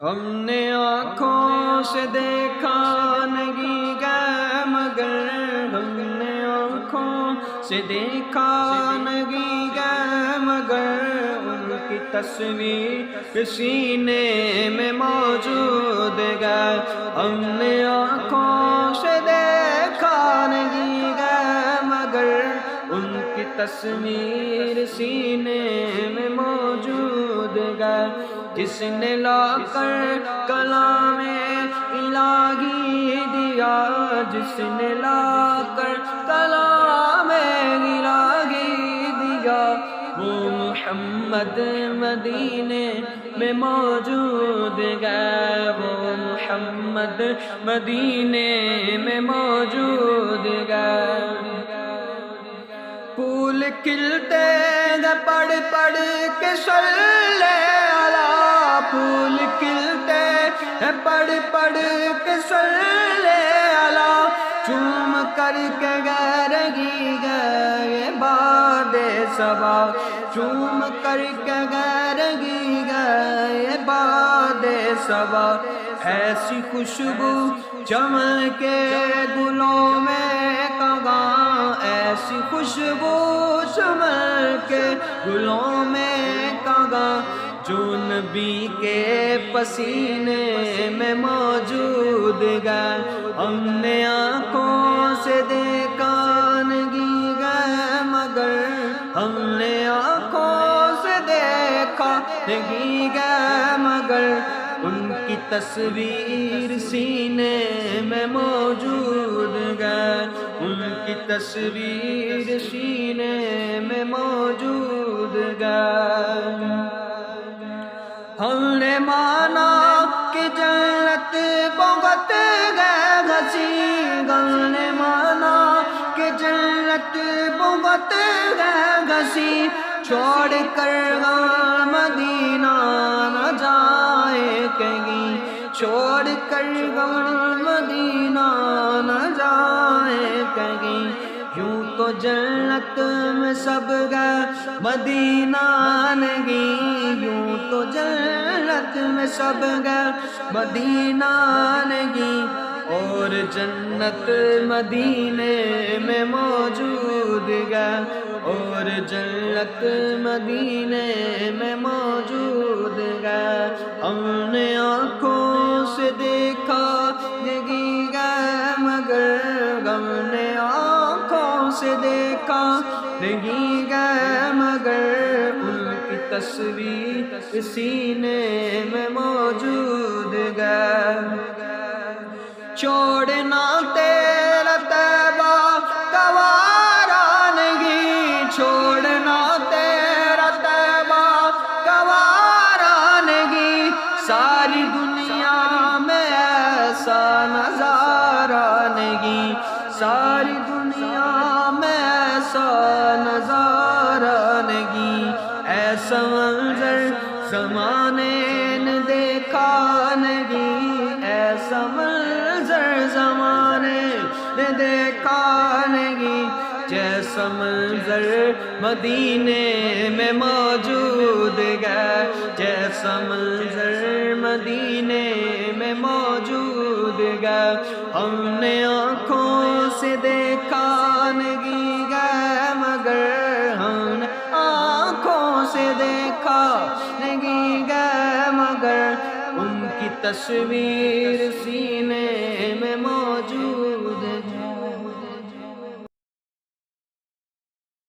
ہم نے آنکھوں سے دیکھا نہیں گیا مگر ہم نے آنکھوں سے دیکھا نہیں گیا مگر ان کی تصویر سینے میں موجود ہے۔ ہم نے آنکھوں سے دیکھا نہیں گیا مگر ان کی تصویر سینے میں موجود ہے۔ جس نے لا کر کلام الہی دیا، جس نے لا کر کلام الہی دیا، وہ محمد مدینے میں موجود ہے، وہ محمد مدینے میں موجود ہے۔ پھول کھلتے ہیں پڑھ پڑھ کے صلی اللہ، پھول کھلتے ہیں پڑھ پڑھ کے صلی اللہ، چوم کر کے گرگی گئے باد صبا، چوم کر کے گرگی گئے باد صبا۔ ایسی خوشبو چمن کے گلوں میں کہاں، ایسی خوشبو چمن کے گلوں میں کہاں، جو نبی کے پسینے میں موجود ہے۔ ہم نے آنکھوں سے دیکھا نہیں گیا مگر ہم نے آنکھوں سے دیکھا نہیں گیا مگر ان کی تصویر سینے میں موجود ہے، ان کی تصویر سینے میں موجود ہے۔ ہم نے مانا کہ جنت بہت ہے گھسی، ہم نے مانا کہ جنت بہت ہے گھسی، چھوڑ کر ہم مدینہ نہ جائے کہیں، چھوڑ کر ہم مدینہ نہ جائے کہیں۔ یوں تو جنت میں سب گئے مدینہ نہیں، یوں تو جنت میں سب گئے مدینہ نہیں، اور جنت مدینے میں موجود ہے، اور جنت مدینے میں موجود ہے۔ ہم نے آنکھوں سے دیکھا نہیں گیا مگر ہم نے آنکھوں سے دیکھا نہیں گیا مگر ان کی تصویر سینے میں موجود ہے۔ چھوڑنا تیرا طیبہ گوارا نہیں، چھوڑنا تیرا طیبہ گوارا نہیں، ساری دنیا میں ایسا نظارہ نہیں، ساری دنیا میں ایسا نظارہ نہیں، ایسا منظر زمانے نے دیکھا نہیں، ایسا منظر زمانے نے دیکھا نہیں، جیسا منظر مدینے میں موجود ہے، جیسا منظر مدینے میں موجود ہے۔ ہم نے آنکھوں سے دیکھا نہیں گیا مگر ہم نے آنکھوں سے دیکھا نہیں گیا مگر ان کی تصویر سینے میں موجود